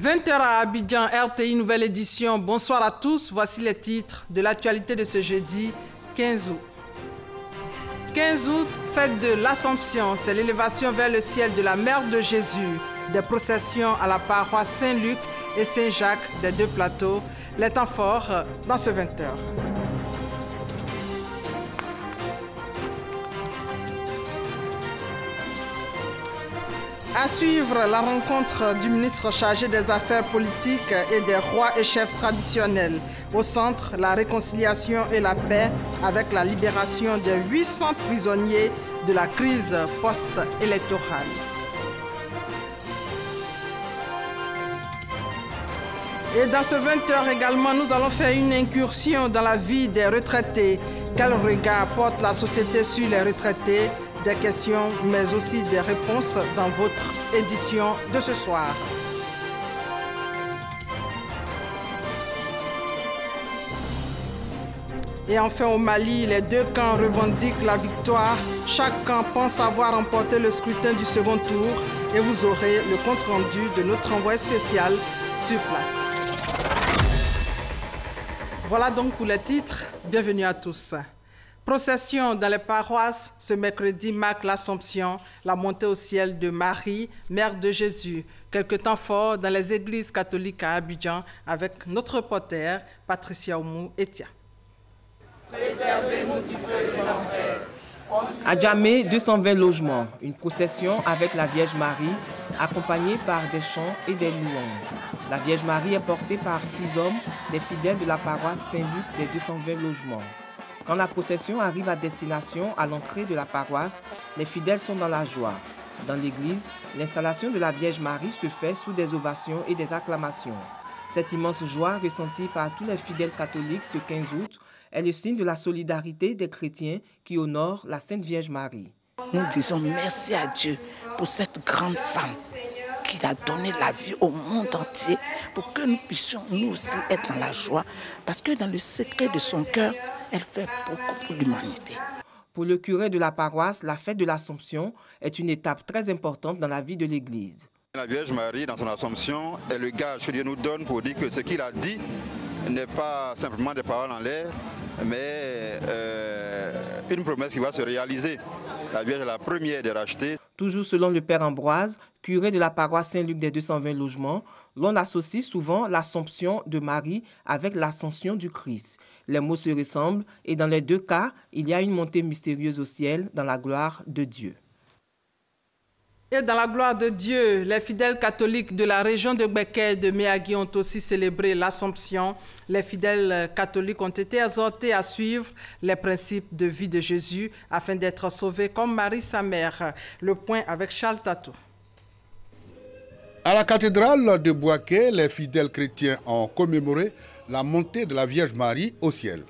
20h à Abidjan, RTI, nouvelle édition. Bonsoir à tous. Voici les titres de l'actualité de ce jeudi 15 août. 15 août, fête de l'Assomption. C'est l'élévation vers le ciel de la Mère de Jésus. Des processions à la paroisse Saint-Luc et Saint-Jacques des deux plateaux. Les temps forts dans ce 20h. À suivre la rencontre du ministre chargé des Affaires politiques et des rois et chefs traditionnels. Au centre, la réconciliation et la paix avec la libération des 800 prisonniers de la crise post-électorale. Et dans ce 20h également, nous allons faire une incursion dans la vie des retraités. Quel regard porte la société sur les retraités? Des questions, mais aussi des réponses dans votre édition de ce soir. Et enfin au Mali, les deux camps revendiquent la victoire. Chaque camp pense avoir remporté le scrutin du second tour et vous aurez le compte-rendu de notre envoyé spécial sur place. Voilà donc pour les titres. Bienvenue à tous. Procession dans les paroisses, ce mercredi marque l'Assomption, la montée au ciel de Marie, Mère de Jésus. Quelques temps forts dans les églises catholiques à Abidjan avec notre reporter Patricia Oumou-Etia. Préservez-nous du feu de l'enfer. À Djamé, 220 logements, une procession avec la Vierge Marie, accompagnée par des chants et des louanges. La Vierge Marie est portée par 6 hommes, des fidèles de la paroisse Saint-Luc des 220 logements. Quand la procession arrive à destination, à l'entrée de la paroisse, les fidèles sont dans la joie. Dans l'église, l'installation de la Vierge Marie se fait sous des ovations et des acclamations. Cette immense joie ressentie par tous les fidèles catholiques ce 15 août est le signe de la solidarité des chrétiens qui honorent la Sainte Vierge Marie. Nous disons merci à Dieu pour cette grande femme qui a donné la vie au monde entier pour que nous puissions nous aussi être dans la joie parce que dans le secret de son cœur, elle fait beaucoup pour l'humanité. Pour le curé de la paroisse, la fête de l'Assomption est une étape très importante dans la vie de l'Église. La Vierge Marie, dans son Assomption, est le gage que Dieu nous donne pour dire que ce qu'il a dit n'est pas simplement des paroles en l'air, mais une promesse qui va se réaliser. La Vierge est la première des rachetés. Toujours selon le Père Ambroise, curé de la paroisse Saint-Luc des 220 logements, l'on associe souvent l'Assomption de Marie avec l'ascension du Christ. Les mots se ressemblent et dans les deux cas, il y a une montée mystérieuse au ciel dans la gloire de Dieu. Et dans la gloire de Dieu, les fidèles catholiques de la région de Gbeke et de Méagui ont aussi célébré l'Assomption. Les fidèles catholiques ont été exhortés à suivre les principes de vie de Jésus afin d'être sauvés comme Marie, sa mère. Le point avec Charles Tatou. À la cathédrale de Bouaké, les fidèles chrétiens ont commémoré la montée de la Vierge Marie au ciel.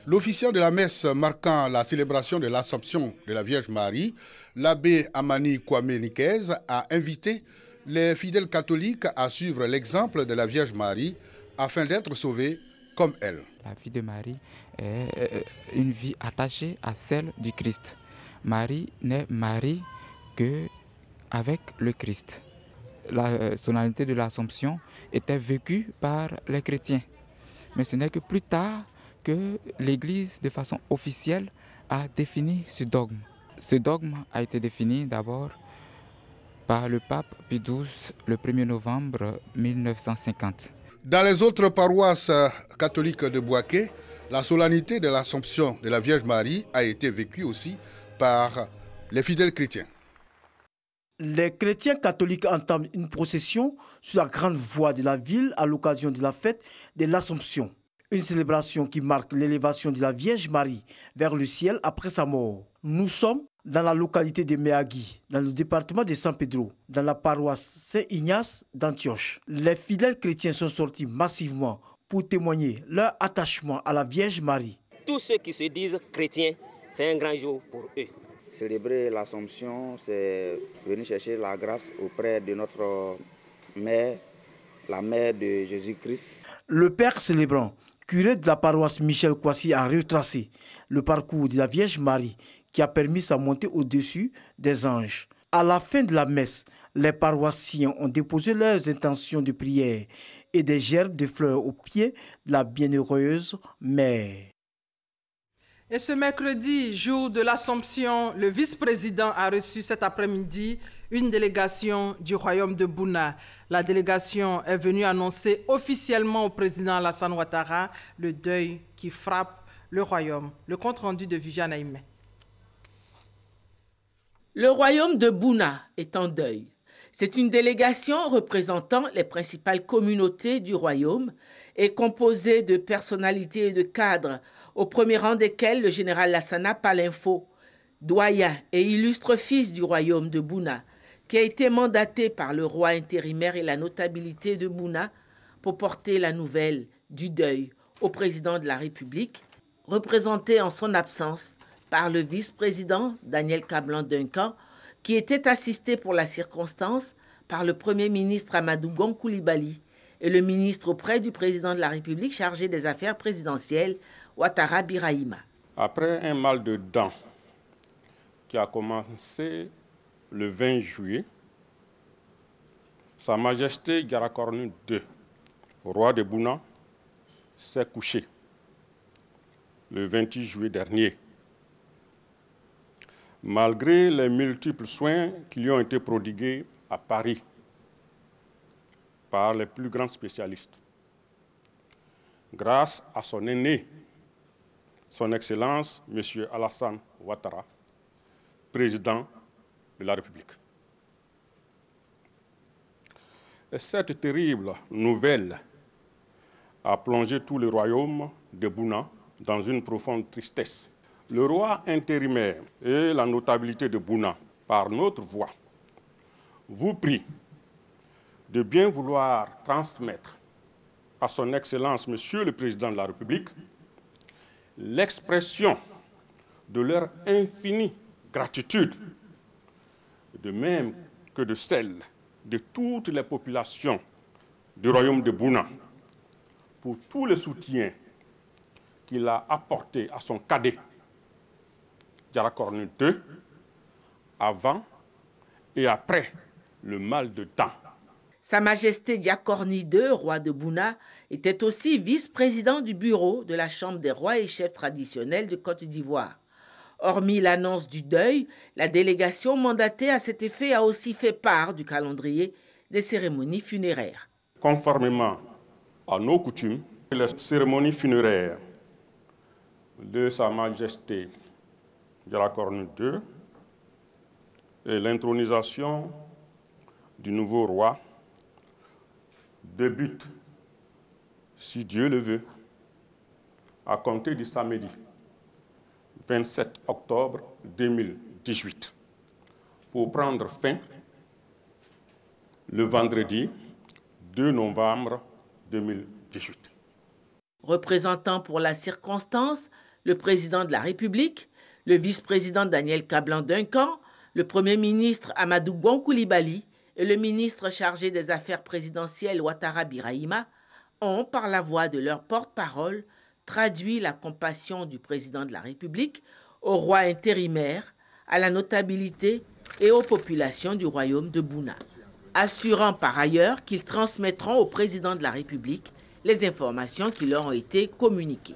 L'officiant de la messe marquant la célébration de l'Assomption de la Vierge Marie, l'abbé Amani Kwame Nikez, a invité les fidèles catholiques à suivre l'exemple de la Vierge Marie afin d'être sauvés comme elle. La vie de Marie est une vie attachée à celle du Christ. Marie n'est Marie qu'avec le Christ. La solennité de l'Assomption était vécue par les chrétiens. Mais ce n'est que plus tard que l'Église, de façon officielle, a défini ce dogme. Ce dogme a été défini d'abord par le pape Pie XII le 1er novembre 1950. Dans les autres paroisses catholiques de Bouaké, la solennité de l'Assomption de la Vierge Marie a été vécue aussi par les fidèles chrétiens. Les chrétiens catholiques entament une procession sur la grande voie de la ville à l'occasion de la fête de l'Assomption. Une célébration qui marque l'élévation de la Vierge Marie vers le ciel après sa mort. Nous sommes dans la localité de Méagui, dans le département de San Pedro, dans la paroisse Saint-Ignace d'Antioche. Les fidèles chrétiens sont sortis massivement pour témoigner leur attachement à la Vierge Marie. Tous ceux qui se disent chrétiens, c'est un grand jour pour eux. Célébrer l'Assomption, c'est venir chercher la grâce auprès de notre mère, la mère de Jésus-Christ. Le père célébrant, curé de la paroisse Michel Kwasi, a retracé le parcours de la Vierge Marie qui a permis sa montée au-dessus des anges. À la fin de la messe, les paroissiens ont déposé leurs intentions de prière et des gerbes de fleurs aux pieds de la bienheureuse mère. Et ce mercredi, jour de l'Assomption, le vice-président a reçu cet après-midi une délégation du royaume de Bouna. La délégation est venue annoncer officiellement au président Alassane Ouattara le deuil qui frappe le royaume. Le compte-rendu de Viviane Aïmé. Le royaume de Bouna est en deuil. C'est une délégation représentant les principales communautés du royaume et composée de personnalités et de cadres, au premier rang desquels le général Lassana Palinfo, doyen et illustre fils du royaume de Bouna, qui a été mandaté par le roi intérimaire et la notabilité de Bouna pour porter la nouvelle du deuil au président de la République, représenté en son absence par le vice-président Daniel Kablan-Duncan, qui était assisté pour la circonstance par le Premier ministre Amadou Gon Coulibaly et le ministre auprès du président de la République chargé des affaires présidentielles, Ouattara Birahima. Après un mal de dents qui a commencé le 20 juillet, Sa Majesté Diarakornou II, roi de Bouna, s'est couché le 28 juillet dernier. Malgré les multiples soins qui lui ont été prodigués à Paris par les plus grands spécialistes, grâce à son aîné, son Excellence, M. Alassane Ouattara, président de la République. Et cette terrible nouvelle a plongé tout le royaume de Bouna dans une profonde tristesse. Le roi intérimaire et la notabilité de Bouna, par notre voix, vous prient de bien vouloir transmettre à son Excellence, Monsieur le Président de la République, l'expression de leur infinie gratitude, de même que de celle de toutes les populations du royaume de Bouna, pour tout le soutien qu'il a apporté à son cadet, Diarakornou II, avant et après le mal de dents. Sa Majesté Diarakornou II, roi de Bouna, était aussi vice-président du bureau de la Chambre des rois et chefs traditionnels de Côte d'Ivoire. Hormis l'annonce du deuil, la délégation mandatée à cet effet a aussi fait part du calendrier des cérémonies funéraires. Conformément à nos coutumes, les cérémonies funéraires de Sa Majesté Diarakornou II et l'intronisation du nouveau roi débutent, si Dieu le veut, à compter du samedi 27 octobre 2018, pour prendre fin le vendredi 2 novembre 2018. Représentant pour la circonstance le président de la République, le vice-président Daniel Kablan-Duncan, le premier ministre Amadou Gon Coulibaly et le ministre chargé des affaires présidentielles Ouattara Birahima ont, par la voix de leur porte-parole, traduit la compassion du président de la République au roi intérimaire, à la notabilité et aux populations du royaume de Bouna, assurant par ailleurs qu'ils transmettront au président de la République les informations qui leur ont été communiquées.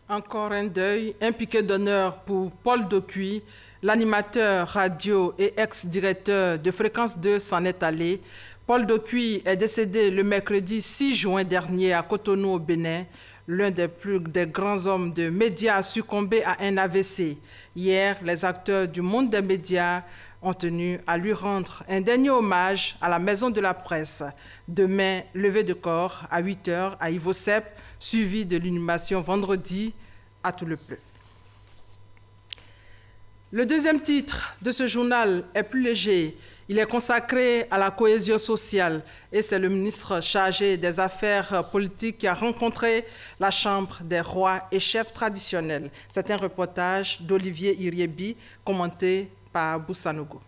Encore un deuil, un piquet d'honneur pour Paul Dokuy, l'animateur radio et ex-directeur de Fréquence 2 s'en est allé. Paul Dokuy est décédé le mercredi 6 juin dernier à Cotonou au Bénin. L'un des grands hommes de médias a succombé à un AVC. Hier, les acteurs du monde des médias ont tenu à lui rendre un dernier hommage à la Maison de la Presse. Demain, levée de corps à 8 h à Ivosep, suivi de l'inhumation vendredi à tout le peuple. Le deuxième titre de ce journal est plus léger. Il est consacré à la cohésion sociale et c'est le ministre chargé des Affaires politiques qui a rencontré la Chambre des rois et chefs traditionnels. C'est un reportage d'Olivier Iriebi commenté par Boussanogo.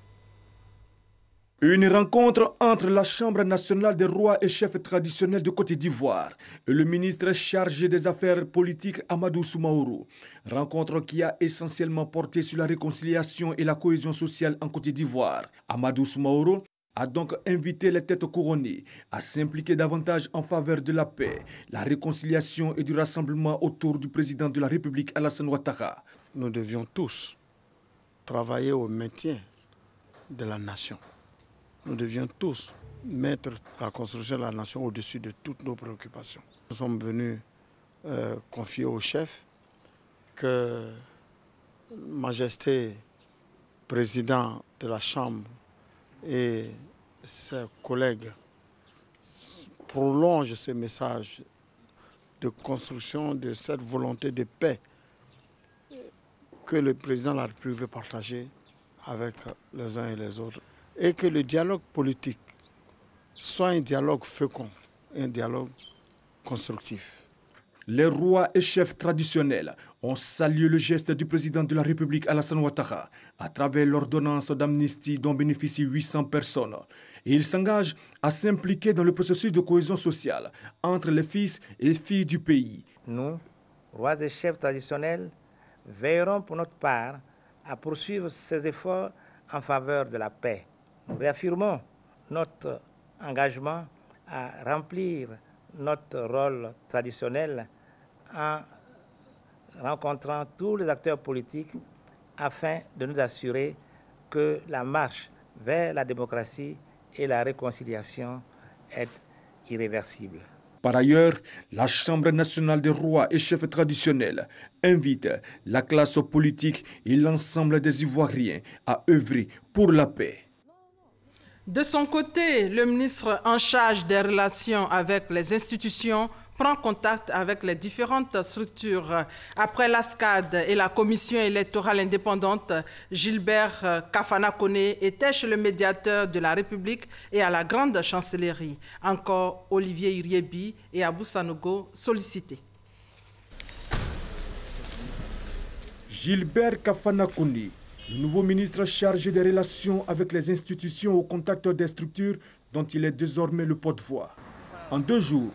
Une rencontre entre la Chambre nationale des rois et chefs traditionnels de Côte d'Ivoire et le ministre chargé des affaires politiques Amadou Soumaoro. Rencontre qui a essentiellement porté sur la réconciliation et la cohésion sociale en Côte d'Ivoire. Amadou Soumaoro a donc invité les têtes couronnées à s'impliquer davantage en faveur de la paix, la réconciliation et du rassemblement autour du président de la République Alassane Ouattara. Nous devions tous travailler au maintien de la nation. Nous devions tous mettre la construction de la nation au-dessus de toutes nos préoccupations. Nous sommes venus confier au chef que Majesté, président de la Chambre et ses collègues prolongent ce message de construction de cette volonté de paix que le président de la République veut partager avec les uns et les autres. Et que le dialogue politique soit un dialogue fécond, un dialogue constructif. Les rois et chefs traditionnels ont salué le geste du président de la République Alassane Ouattara à travers l'ordonnance d'amnistie dont bénéficient 800 personnes. Et ils s'engagent à s'impliquer dans le processus de cohésion sociale entre les fils et filles du pays. Nous, rois et chefs traditionnels, veillerons pour notre part à poursuivre ces efforts en faveur de la paix. Nous réaffirmons notre engagement à remplir notre rôle traditionnel en rencontrant tous les acteurs politiques afin de nous assurer que la marche vers la démocratie et la réconciliation est irréversible. Par ailleurs, la Chambre nationale des rois et chefs traditionnels invite la classe politique et l'ensemble des Ivoiriens à œuvrer pour la paix. De son côté, le ministre en charge des relations avec les institutions prend contact avec les différentes structures. Après l'ASCAD et la Commission électorale indépendante, Gilbert Kafana Koné était chez le médiateur de la République et à la Grande Chancellerie. Encore Olivier Iriebi et Abou Sanogo sollicités. Gilbert Kafana Koné, le nouveau ministre chargé des relations avec les institutions au contact des structures dont il est désormais le porte-voix. En 2 jours,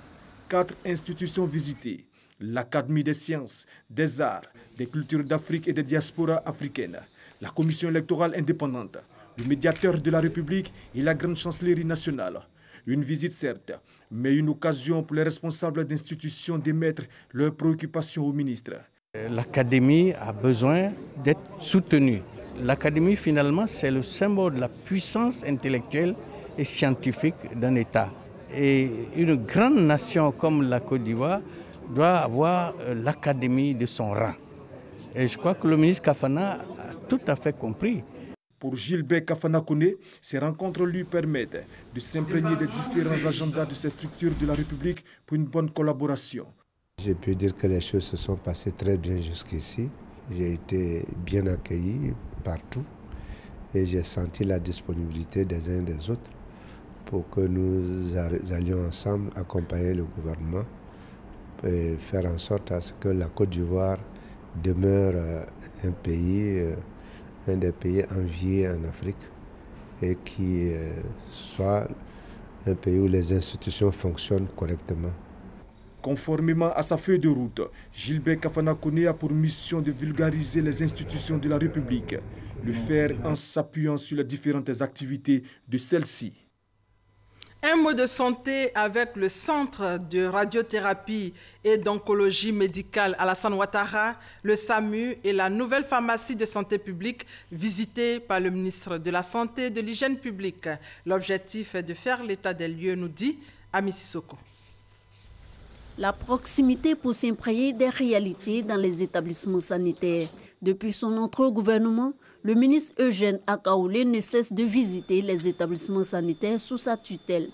4 institutions visitées, l'Académie des sciences, des arts, des cultures d'Afrique et des diasporas africaines, la Commission électorale indépendante, le médiateur de la République et la Grande Chancellerie nationale. Une visite certes, mais une occasion pour les responsables d'institutions d'émettre leurs préoccupations au ministre. L'Académie a besoin d'être soutenue. L'Académie, finalement, c'est le symbole de la puissance intellectuelle et scientifique d'un État. Et une grande nation comme la Côte d'Ivoire doit avoir l'Académie de son rang. Et je crois que le ministre Kafana a tout à fait compris. Pour Gilbert Kafana Koné, ces rencontres lui permettent de s'imprégner des différents agendas de ces structures de la République pour une bonne collaboration. Je peux dire que les choses se sont passées très bien jusqu'ici. J'ai été bien accueilli partout et j'ai senti la disponibilité des uns et des autres pour que nous allions ensemble accompagner le gouvernement et faire en sorte à ce que la Côte d'Ivoire demeure un des pays enviés en Afrique et qui soit un pays où les institutions fonctionnent correctement. Conformément à sa feuille de route, Gilbert Kafana Koné a pour mission de vulgariser les institutions de la République, le faire en s'appuyant sur les différentes activités de celles-ci. Un mot de santé avec le Centre de radiothérapie et d'oncologie médicale Alassane Ouattara, le SAMU et la nouvelle pharmacie de santé publique visitée par le ministre de la Santé et de l'Hygiène publique. L'objectif est de faire l'état des lieux, nous dit Ami Sissoko. La proximité pour s'imprégner des réalités dans les établissements sanitaires. Depuis son entrée au gouvernement, le ministre Eugène Akaoulé ne cesse de visiter les établissements sanitaires sous sa tutelle.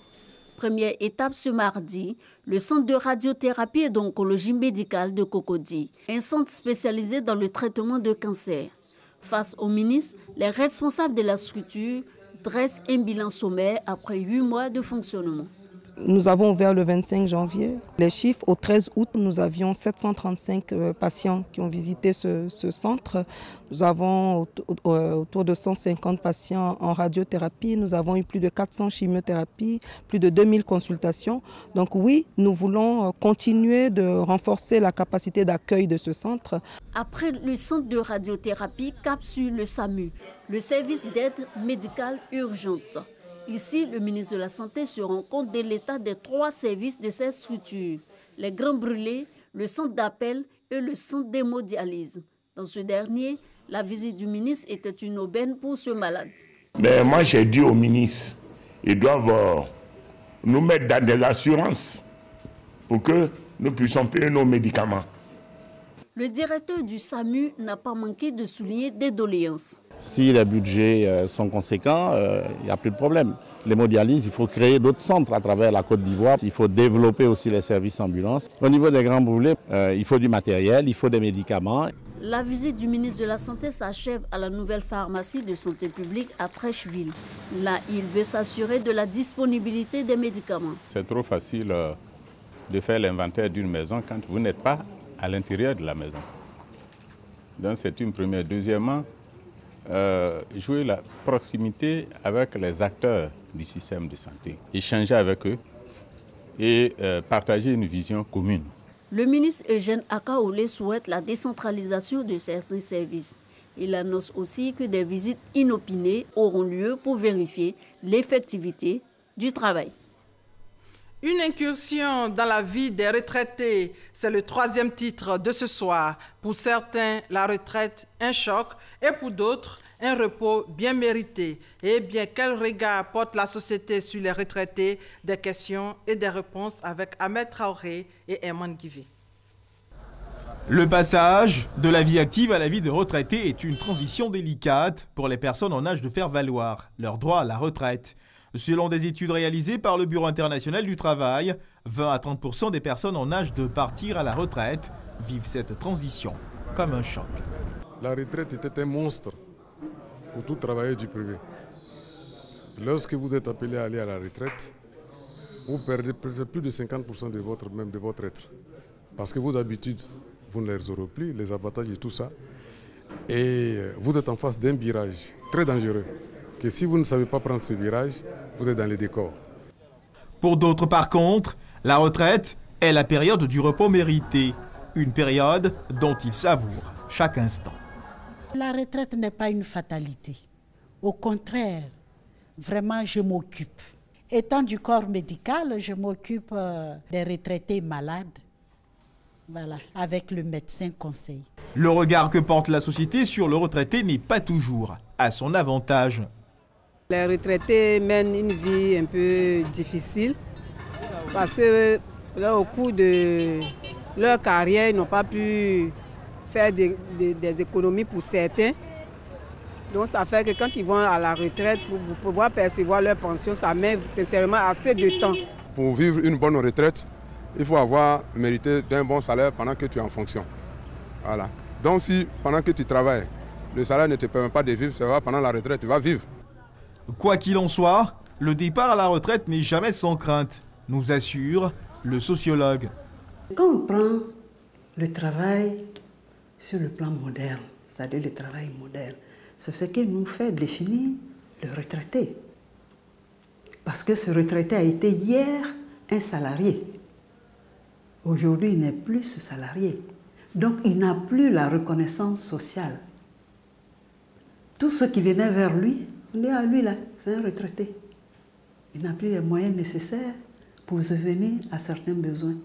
Première étape ce mardi, le centre de radiothérapie et d'oncologie médicale de Cocody, un centre spécialisé dans le traitement de cancer. Face au ministre, les responsables de la structure dressent un bilan sommaire après 8 mois de fonctionnement. Nous avons ouvert le 25 janvier. Les chiffres, au 13 août, nous avions 735 patients qui ont visité ce centre. Nous avons autour de 150 patients en radiothérapie. Nous avons eu plus de 400 chimiothérapies, plus de 2000 consultations. Donc oui, nous voulons continuer de renforcer la capacité d'accueil de ce centre. Après le centre de radiothérapie, cap sur le SAMU, le service d'aide médicale urgente. Ici, le ministre de la Santé se rend compte de l'état des 3 services de cette structure. Les Grands Brûlés, le centre d'appel et le centre d'hémodialyse. Dans ce dernier, la visite du ministre était une aubaine pour ce malade. Mais moi, j'ai dit au ministre, ils doivent nous mettre dans des assurances pour que nous puissions payer nos médicaments. Le directeur du SAMU n'a pas manqué de souligner des doléances. Si les budgets sont conséquents, il n'y a plus de problème. L'hémodialyse, il faut créer d'autres centres à travers la Côte d'Ivoire. Il faut développer aussi les services ambulances. Au niveau des Grands Brûlés, il faut du matériel, il faut des médicaments. La visite du ministre de la Santé s'achève à la nouvelle pharmacie de santé publique à Trècheville. Là, il veut s'assurer de la disponibilité des médicaments. C'est trop facile de faire l'inventaire d'une maison quand vous n'êtes pas à l'intérieur de la maison. Donc c'est une première. Deuxièmement, jouer la proximité avec les acteurs du système de santé, échanger avec eux et partager une vision commune. Le ministre Eugène Akaolé souhaite la décentralisation de certains services. Il annonce aussi que des visites inopinées auront lieu pour vérifier l'effectivité du travail. Une incursion dans la vie des retraités, c'est le 3e titre de ce soir. Pour certains, la retraite, un choc, et pour d'autres, un repos bien mérité. Eh bien, quel regard porte la société sur les retraités? Des questions et des réponses avec Ahmed Traoré et Herman Guivé. Le passage de la vie active à la vie de retraité est une transition délicate pour les personnes en âge de faire valoir leur droit à la retraite. Selon des études réalisées par le Bureau international du travail, 20 à 30% des personnes en âge de partir à la retraite vivent cette transition comme un choc. La retraite était un monstre pour tout travailleur du privé. Lorsque vous êtes appelé à aller à la retraite, vous perdez plus de 50% de votre être. Parce que vos habitudes, vous ne les aurez plus, les avantages et tout ça. Et vous êtes en face d'un virage très dangereux. Que si vous ne savez pas prendre ce virage, vous êtes dans les décors. Pour d'autres, par contre, la retraite est la période du repos mérité. Une période dont ils savourent chaque instant. La retraite n'est pas une fatalité. Au contraire, vraiment, je m'occupe. Étant du corps médical, je m'occupe des retraités malades. Voilà, avec le médecin conseil. Le regard que porte la société sur le retraité n'est pas toujours à son avantage. Les retraités mènent une vie un peu difficile parce que là, au cours de leur carrière, ils n'ont pas pu faire des économies pour certains. Donc ça fait que quand ils vont à la retraite, pour pouvoir percevoir leur pension, ça met sincèrement assez de temps. Pour vivre une bonne retraite, il faut avoir mérité d'un bon salaire pendant que tu es en fonction. Voilà. Donc si pendant que tu travailles, le salaire ne te permet pas de vivre, c'est vrai, pendant la retraite, tu vas vivre. Quoi qu'il en soit, le départ à la retraite n'est jamais sans crainte, nous assure le sociologue. Quand on prend le travail sur le plan moderne, c'est-à-dire le travail moderne, c'est ce qui nous fait définir le retraité. Parce que ce retraité a été hier un salarié. Aujourd'hui, il n'est plus ce salarié. Donc, il n'a plus la reconnaissance sociale. Tout ce qui venait vers lui, on dit à lui là, c'est un retraité. Il n'a plus les moyens nécessaires pour subvenir à certains besoins.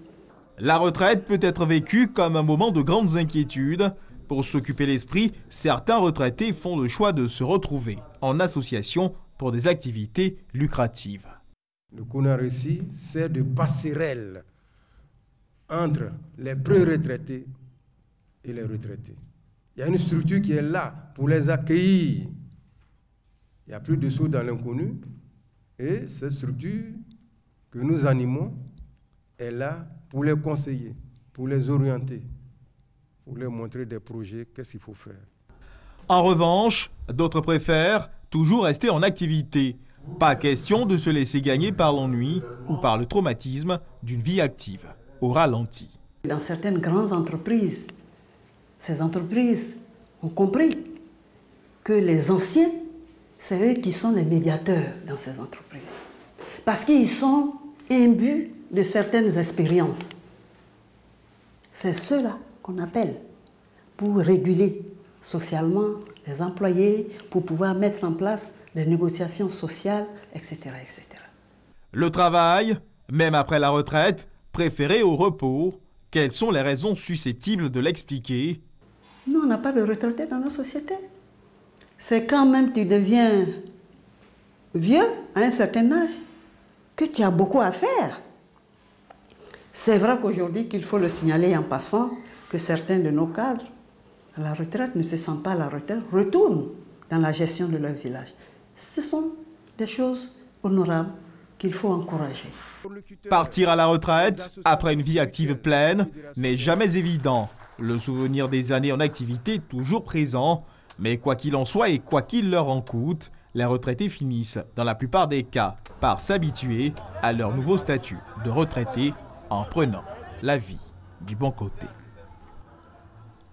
La retraite peut être vécue comme un moment de grandes inquiétudes. Pour s'occuper l'esprit, certains retraités font le choix de se retrouver en association pour des activités lucratives. Le CONARECI sert de passerelle entre les pré-retraités et les retraités. Il y a une structure qui est là pour les accueillir. Il n'y a plus de saut dans l'inconnu. Et cette structure que nous animons est là pour les conseiller, pour les orienter, pour leur montrer des projets, qu'est-ce qu'il faut faire. En revanche, d'autres préfèrent toujours rester en activité. Pas question de se laisser gagner par l'ennui ou par le traumatisme d'une vie active au ralenti. Dans certaines grandes entreprises, ces entreprises ont compris que les anciens, c'est eux qui sont les médiateurs dans ces entreprises. Parce qu'ils sont imbus de certaines expériences. C'est ceux-là qu'on appelle pour réguler socialement les employés, pour pouvoir mettre en place des négociations sociales, etc., etc. Le travail, même après la retraite, préféré au repos, quelles sont les raisons susceptibles de l'expliquer? Nous, on n'a pas de retraités dans nos sociétés. C'est quand même tu deviens vieux, à un certain âge, que tu as beaucoup à faire. C'est vrai qu'aujourd'hui, qu'il faut le signaler en passant, que certains de nos cadres, à la retraite, ne se sentent pas à la retraite, retournent dans la gestion de leur village. Ce sont des choses honorables qu'il faut encourager. Partir à la retraite, après une vie active pleine, n'est jamais évident. Le souvenir des années en activité est toujours présent, mais quoi qu'il en soit et quoi qu'il leur en coûte, les retraités finissent, dans la plupart des cas, par s'habituer à leur nouveau statut de retraité en prenant la vie du bon côté.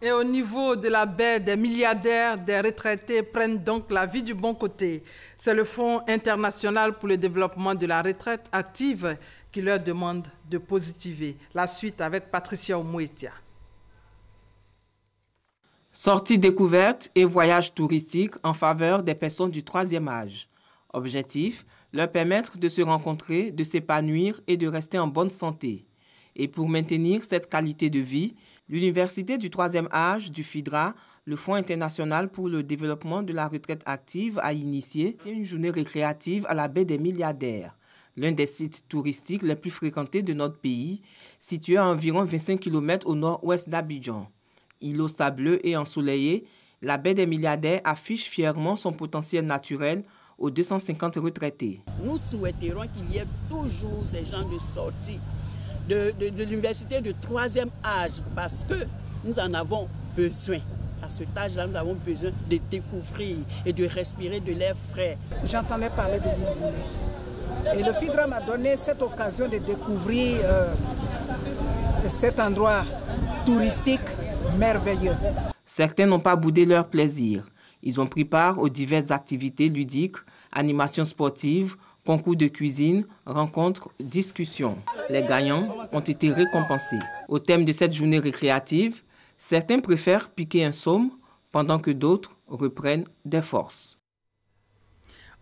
Et au niveau de la baie, des milliardaires, des retraités prennent donc la vie du bon côté. C'est le Fonds international pour le développement de la retraite active qui leur demande de positiver. La suite avec Patricia Omouetia. Sorties découvertes et voyages touristiques en faveur des personnes du troisième âge. Objectif, leur permettre de se rencontrer, de s'épanouir et de rester en bonne santé. Et pour maintenir cette qualité de vie, l'Université du troisième âge du FIDRA, le Fonds international pour le développement de la retraite active, a initié une journée récréative à la baie des Milliardaires, l'un des sites touristiques les plus fréquentés de notre pays, situé à environ 25 km au nord-ouest d'Abidjan. Îlot sableux et ensoleillé, la baie des Milliardaires affiche fièrement son potentiel naturel aux 250 retraités. Nous souhaiterons qu'il y ait toujours ces gens de sortie de l'université de troisième âge parce que nous en avons besoin. À cet âge-là, nous avons besoin de découvrir et de respirer de l'air frais. J'entendais parler de l'île Boulay. Et le FIDRA m'a donné cette occasion de découvrir cet endroit touristique merveilleux. Certains n'ont pas boudé leur plaisir. Ils ont pris part aux diverses activités ludiques, animations sportives, concours de cuisine, rencontres, discussions. Les gagnants ont été récompensés. Au thème de cette journée récréative, certains préfèrent piquer un saume, pendant que d'autres reprennent des forces.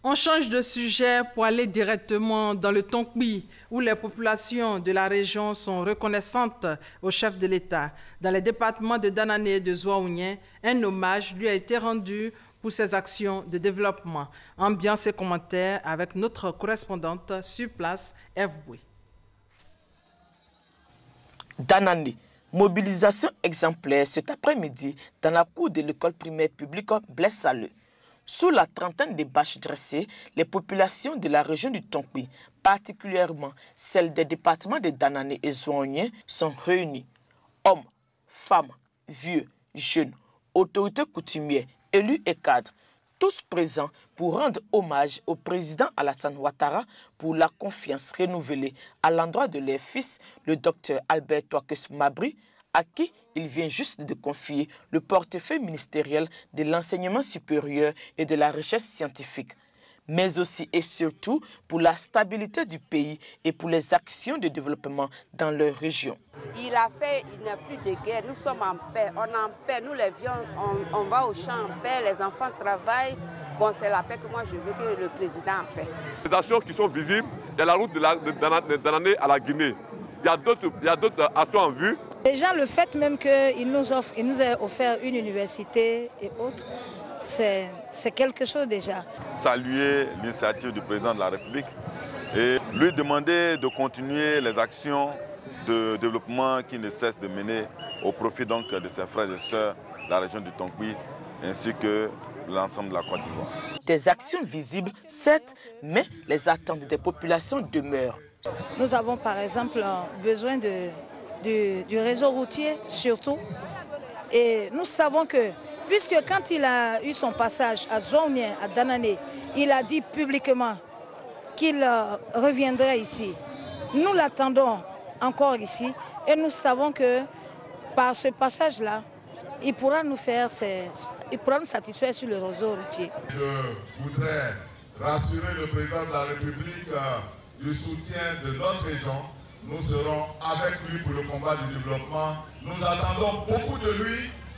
On change de sujet pour aller directement dans le Tonkpi, où les populations de la région sont reconnaissantes au chef de l'État. Dans les départements de Danané et de Zouaounien, un hommage lui a été rendu pour ses actions de développement. Ambiance et commentaires avec notre correspondante sur place, Eve Boué. Danané, mobilisation exemplaire cet après-midi dans la cour de l'école primaire publique Blaise Salleux. Sous la trentaine de bâches dressées, les populations de la région du Tonkpi, particulièrement celles des départements de Danané et Zouaounien, sont réunies. Hommes, femmes, vieux, jeunes, autorités coutumières, élus et cadres, tous présents pour rendre hommage au président Alassane Ouattara pour la confiance renouvelée à l'endroit de leur fils, le docteur Albert Touakes Mabri, à qui il vient juste de confier le portefeuille ministériel de l'enseignement supérieur et de la recherche scientifique, mais aussi et surtout pour la stabilité du pays et pour les actions de développement dans leur région. Il n'y a plus de guerre, nous sommes en paix, on est en paix, nous les vieux, on va au champ en paix, les enfants travaillent. Bon, c'est la paix que moi je veux que le président en fait. Les actions qui sont visibles, il y a la route de Danané à la Guinée. Il y a d'autres actions en vue. Déjà, le fait même qu'il nous a offert une université et autres, c'est quelque chose déjà. Saluer l'initiative du président de la République et lui demander de continuer les actions de développement qu'il ne cesse de mener au profit donc de ses frères et sœurs de la région du Tonkpi ainsi que l'ensemble de la Côte d'Ivoire. Des actions visibles, certes, mais les attentes des populations demeurent. Nous avons par exemple besoin du réseau routier surtout. Et nous savons que, puisque quand il a eu son passage à Zouaounien, à Danané, il a dit publiquement qu'il reviendrait ici. Nous l'attendons encore ici et nous savons que par ce passage-là, il pourra nous satisfaire sur le réseau routier. Je voudrais rassurer le président de la République du soutien de notre région. Nous serons avec lui pour le combat du développement. Nous attendons beaucoup de lui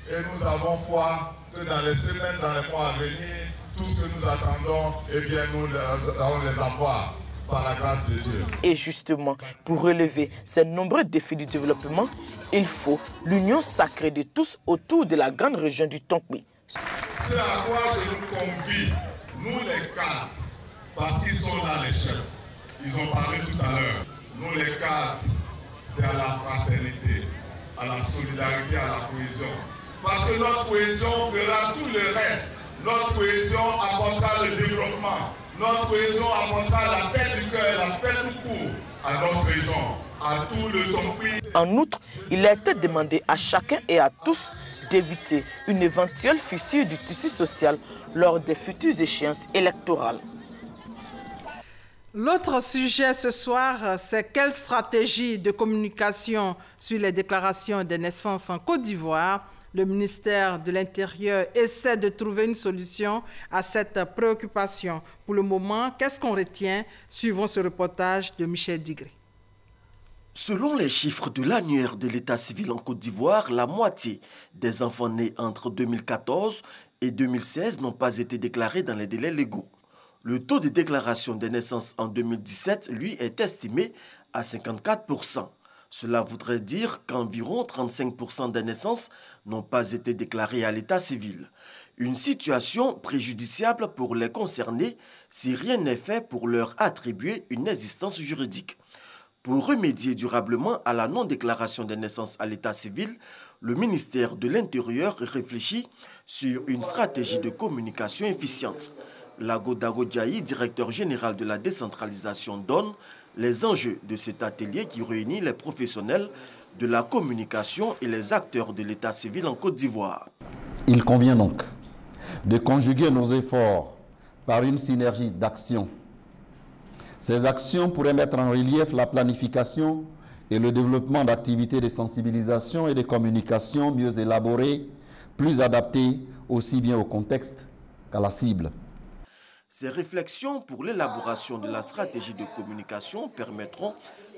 et nous avons foi que dans les semaines, dans les mois à venir, tout ce que nous attendons, eh bien, nous allons les avoir par la grâce de Dieu. Et justement, pour relever ces nombreux défis du développement, il faut l'union sacrée de tous autour de la grande région du Tonkpi. C'est à quoi je nous convie, nous les cadres, parce qu'ils sont là les chefs. Ils ont parlé tout à l'heure. Nous les cadres, c'est à la fraternité, à la solidarité, à la cohésion. Parce que notre cohésion fera tout le reste. Notre cohésion apportera le développement. Notre cohésion apportera la paix du cœur, la paix tout court à notre région, à tout le Tonkpi. En outre, il a été demandé à chacun et à tous d'éviter une éventuelle fissure du tissu social lors des futures échéances électorales. L'autre sujet ce soir, c'est quelle stratégie de communication sur les déclarations de naissance en Côte d'Ivoire. Le ministère de l'Intérieur essaie de trouver une solution à cette préoccupation. Pour le moment, qu'est-ce qu'on retient? Suivons ce reportage de Michel Digré. Selon les chiffres de l'annuaire de l'état civil en Côte d'Ivoire, la moitié des enfants nés entre 2014 et 2016 n'ont pas été déclarés dans les délais légaux. Le taux de déclaration des naissances en 2017, lui, est estimé à 54%. Cela voudrait dire qu'environ 35% des naissances n'ont pas été déclarées à l'état civil. Une situation préjudiciable pour les concernés si rien n'est fait pour leur attribuer une existence juridique. Pour remédier durablement à la non-déclaration des naissances à l'état civil, le ministère de l'Intérieur réfléchit sur une stratégie de communication efficiente. Lago Dago Diaye, directeur général de la décentralisation, donne les enjeux de cet atelier qui réunit les professionnels de la communication et les acteurs de l'état civil en Côte d'Ivoire. Il convient donc de conjuguer nos efforts par une synergie d'actions. Ces actions pourraient mettre en relief la planification et le développement d'activités de sensibilisation et de communication mieux élaborées, plus adaptées aussi bien au contexte qu'à la cible. Ces réflexions pour l'élaboration de la stratégie de communication permettront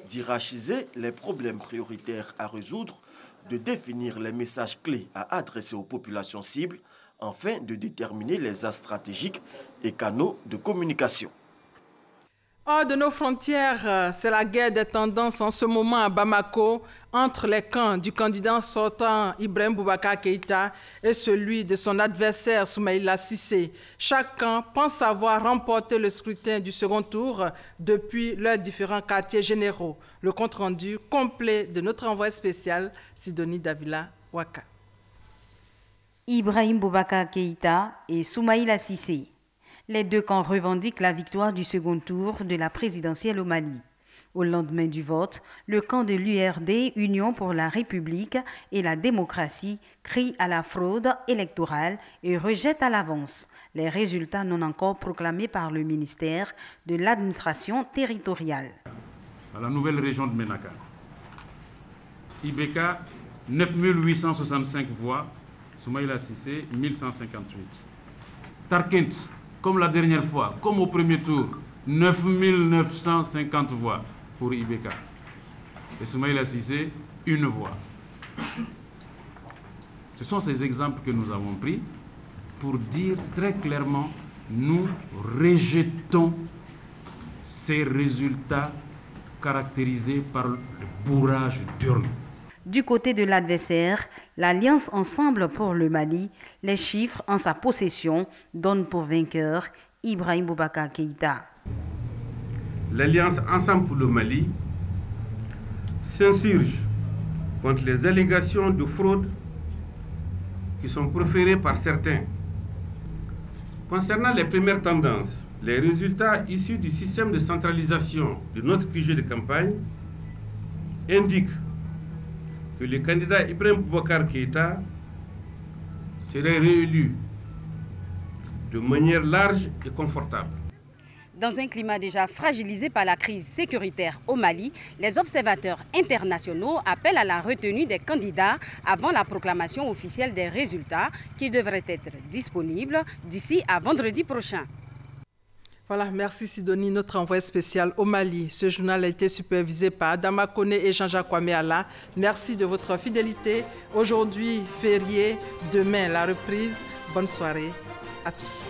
d'hiérarchiser les problèmes prioritaires à résoudre, de définir les messages clés à adresser aux populations cibles, afin de déterminer les axes stratégiques et canaux de communication. Hors de nos frontières, c'est la guerre des tendances en ce moment à Bamako entre les camps du candidat sortant Ibrahim Boubacar Keïta et celui de son adversaire Soumaïla Cissé. Chaque camp pense avoir remporté le scrutin du second tour depuis leurs différents quartiers généraux. Le compte-rendu complet de notre envoyé spécial, Sidonie Davila Waka. Ibrahim Boubacar Keïta et Soumaïla Cissé. Les deux camps revendiquent la victoire du second tour de la présidentielle au Mali. Au lendemain du vote, le camp de l'URD, Union pour la République et la démocratie, crie à la fraude électorale et rejette à l'avance les résultats non encore proclamés par le ministère de l'administration territoriale. À la nouvelle région de Ménaka, IBK, 9865 voix, Soumaïla Cissé, 1158. Tarkent, comme la dernière fois, comme au premier tour, 9950 voix pour IBK. Et Soumaïla Cissé, une voix. Ce sont ces exemples que nous avons pris pour dire très clairement, nous rejetons ces résultats caractérisés par le bourrage d'urne. Du côté de l'adversaire, l'Alliance Ensemble pour le Mali, les chiffres en sa possession donnent pour vainqueur Ibrahim Boubacar Keïta. L'Alliance Ensemble pour le Mali s'insurge contre les allégations de fraude qui sont proférées par certains. Concernant les premières tendances, les résultats issus du système de centralisation de notre QG de campagne indiquent que le candidat Ibrahim Boubacar Keïta serait réélu de manière large et confortable. Dans un climat déjà fragilisé par la crise sécuritaire au Mali, les observateurs internationaux appellent à la retenue des candidats avant la proclamation officielle des résultats qui devraient être disponibles d'ici à vendredi prochain. Voilà, merci Sidonie, notre envoyé spécial au Mali. Ce journal a été supervisé par Adama Kone et Jean-Jacques Kwameala. Merci de votre fidélité. Aujourd'hui, férié, demain, la reprise. Bonne soirée à tous.